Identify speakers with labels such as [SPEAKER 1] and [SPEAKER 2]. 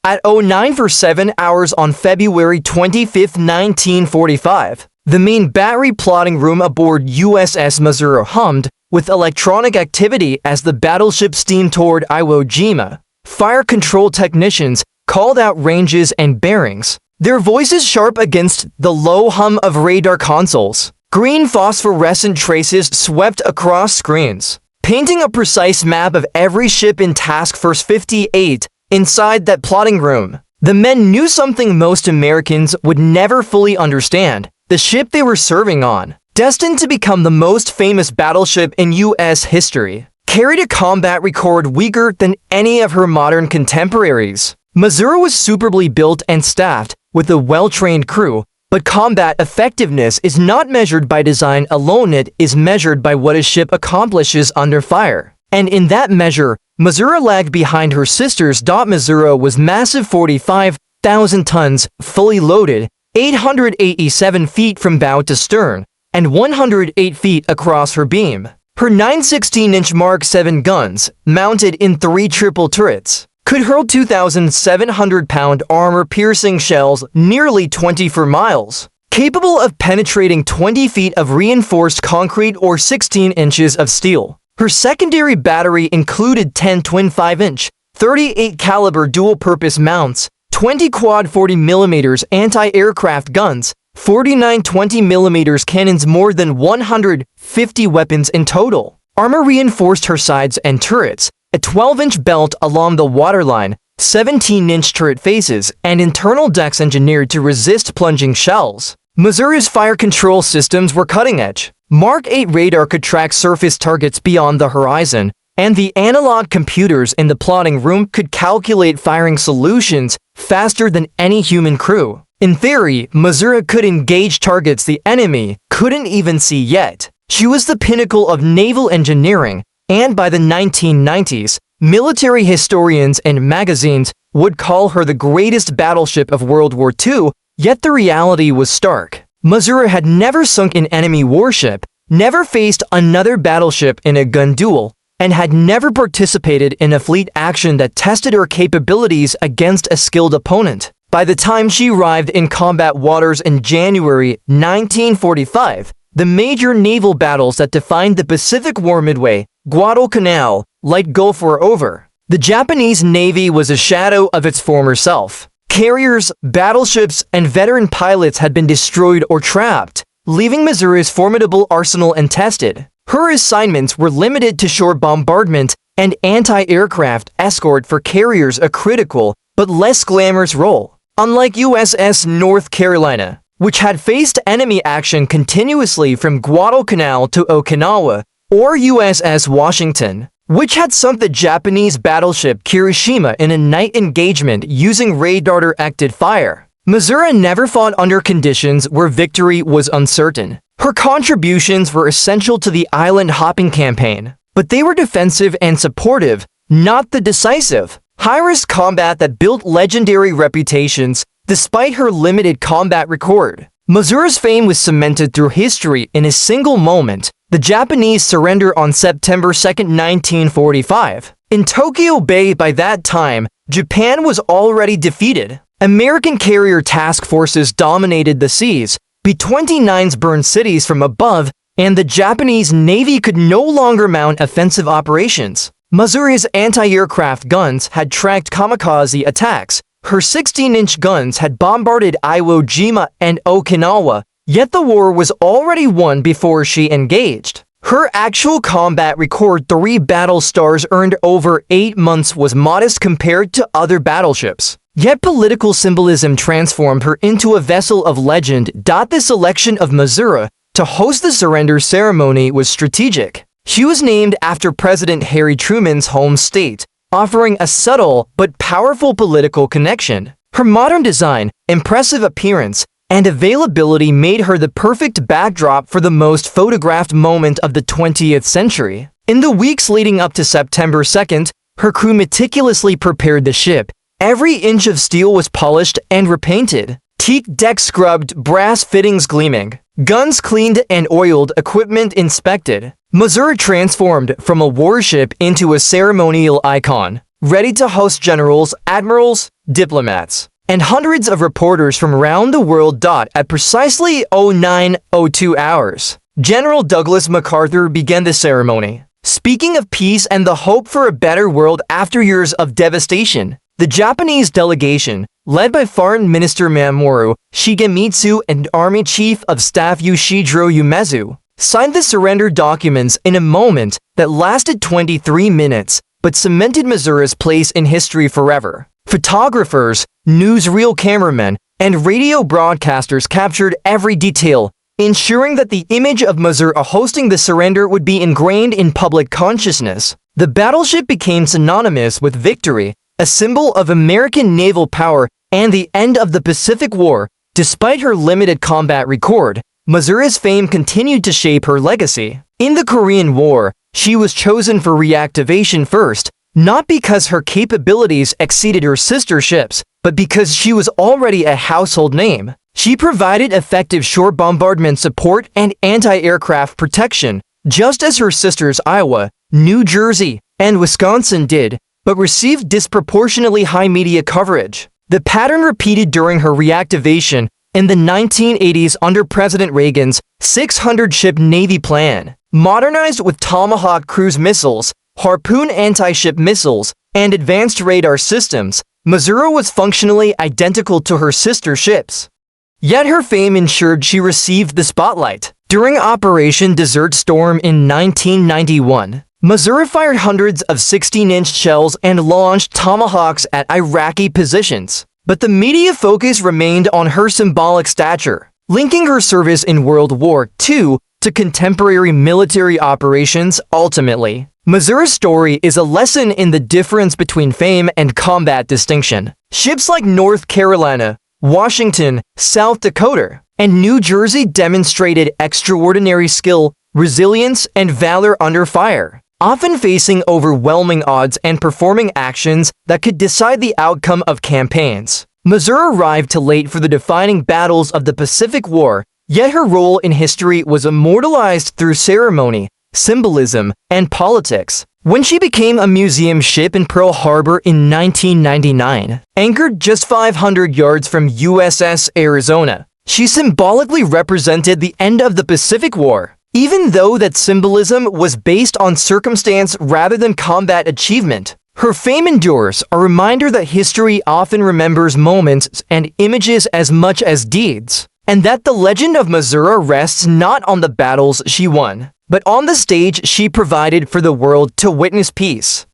[SPEAKER 1] at 09 for 7 hours on February 25, 1945. The main battery plotting room aboard USS Missouri hummed with electronic activity as the battleship steamed toward Iwo Jima. Fire control technicians called out ranges and bearings, their voices sharp against the low hum of radar consoles. Green phosphorescent traces swept across screens, painting a precise map of every ship in Task Force 58 inside that plotting room. The men knew something most Americans would never fully understand. The ship they were serving on, destined to become the most famous battleship in U.S. history, carried a combat record weaker than any of her modern contemporaries. Missouri was superbly built and staffed with a well-trained crew, but combat effectiveness is not measured by design alone, it is measured by what a ship accomplishes under fire. And in that measure, Missouri lagged behind her sisters. Missouri was massive, 45,000 tons, fully loaded, 887 feet from bow to stern, and 108 feet across her beam. Her 916-inch Mark 7 guns, mounted in 3 triple turrets, could hurl 2,700-pound armor-piercing shells nearly 24 miles, capable of penetrating 20 feet of reinforced concrete or 16 inches of steel. Her secondary battery included 10 twin 5-inch, 38 caliber dual-purpose mounts, 20 quad 40mm anti-aircraft guns, 49 20mm cannons, more than 150 weapons in total. Armor reinforced her sides and turrets, a 12-inch belt along the waterline, 17-inch turret faces, and internal decks engineered to resist plunging shells. Missouri's fire control systems were cutting-edge. Mark 8 radar could track surface targets beyond the horizon, and the analog computers in the plotting room could calculate firing solutions faster than any human crew. In theory, Missouri could engage targets the enemy couldn't even see yet. She was the pinnacle of naval engineering, and by the 1990s, military historians and magazines would call her the greatest battleship of World War II, yet the reality was stark. Missouri had never sunk an enemy warship, never faced another battleship in a gun duel, and had never participated in a fleet action that tested her capabilities against a skilled opponent. By the time she arrived in combat waters in January 1945, the major naval battles that defined the Pacific War midway, Guadalcanal, Light Gulf were over. The Japanese Navy was a shadow of its former self. Carriers, battleships, and veteran pilots had been destroyed or trapped, leaving Missouri's formidable arsenal untested. Her assignments were limited to shore bombardment and anti-aircraft escort for carriers, a critical but less glamorous role. Unlike USS North Carolina, which had faced enemy action continuously from Guadalcanal to Okinawa, or USS Washington, which had sunk the Japanese battleship Kirishima in a night engagement using radar-directed fire. Missouri never fought under conditions where victory was uncertain. Her contributions were essential to the island-hopping campaign, but they were defensive and supportive, not the decisive, high-risk combat that built legendary reputations despite her limited combat record. Missouri's fame was cemented through history in a single moment: the Japanese surrender on September 2, 1945. In Tokyo Bay by that time, Japan was already defeated. American carrier task forces dominated the seas, B-29s burned cities from above, and the Japanese Navy could no longer mount offensive operations. Missouri's anti-aircraft guns had tracked kamikaze attacks. Her 16-inch guns had bombarded Iwo Jima and Okinawa, yet the war was already won before she engaged. Her actual combat record, 3 battle stars earned over 8 months, was modest compared to other battleships. Yet political symbolism transformed her into a vessel of legend. The selection of Missouri to host the surrender ceremony was strategic. She was named after President Harry Truman's home state, offering a subtle but powerful political connection. Her modern design, impressive appearance, and availability made her the perfect backdrop for the most photographed moment of the 20th century. In the weeks leading up to September 2nd, her crew meticulously prepared the ship. Every inch of steel was polished and repainted, teak decks scrubbed, brass fittings gleaming, guns cleaned and oiled, equipment inspected. Missouri transformed from a warship into a ceremonial icon. ready to host generals, admirals, diplomats, and hundreds of reporters from around the world. At precisely 09:02 hours, General Douglas MacArthur began the ceremony. Speaking of peace and the hope for a better world after years of devastation, the Japanese delegation, led by Foreign Minister Mamoru Shigemitsu and Army Chief of Staff Yoshijiro Umezu, signed the surrender documents in a moment that lasted 23 minutes but cemented Missouri's place in history forever. Photographers, newsreel cameramen, and radio broadcasters captured every detail, ensuring that the image of Missouri hosting the surrender would be ingrained in public consciousness. The battleship became synonymous with victory, a symbol of American naval power and the end of the Pacific War. Despite her limited combat record, Missouri's fame continued to shape her legacy. In the Korean War, she was chosen for reactivation first, not because her capabilities exceeded her sister ships, but because she was already a household name. She provided effective shore bombardment support and anti-aircraft protection, just as her sisters Iowa, New Jersey, and Wisconsin did, but received disproportionately high media coverage. The pattern repeated during her reactivation in the 1980s under President Reagan's 600-ship Navy plan. Modernized with Tomahawk cruise missiles, Harpoon anti-ship missiles, and advanced radar systems, Missouri was functionally identical to her sister ships. Yet her fame ensured she received the spotlight. During Operation Desert Storm in 1991, Missouri fired hundreds of 16-inch shells and launched Tomahawks at Iraqi positions. But the media focus remained on her symbolic stature, linking her service in World War II to contemporary military operations. Ultimately, Missouri's story is a lesson in the difference between fame and combat distinction. Ships like North Carolina, Washington, South Dakota, and New Jersey demonstrated extraordinary skill, resilience, and valor under fire, often facing overwhelming odds and performing actions that could decide the outcome of campaigns. Missouri arrived too late for the defining battles of the Pacific War, yet her role in history was immortalized through ceremony, symbolism, and politics. When she became a museum ship in Pearl Harbor in 1999, anchored just 500 yards from USS Arizona, she symbolically represented the end of the Pacific War. Even though that symbolism was based on circumstance rather than combat achievement, her fame endures, a reminder that history often remembers moments and images as much as deeds, and that the legend of Missouri rests not on the battles she won, but on the stage she provided for the world to witness peace.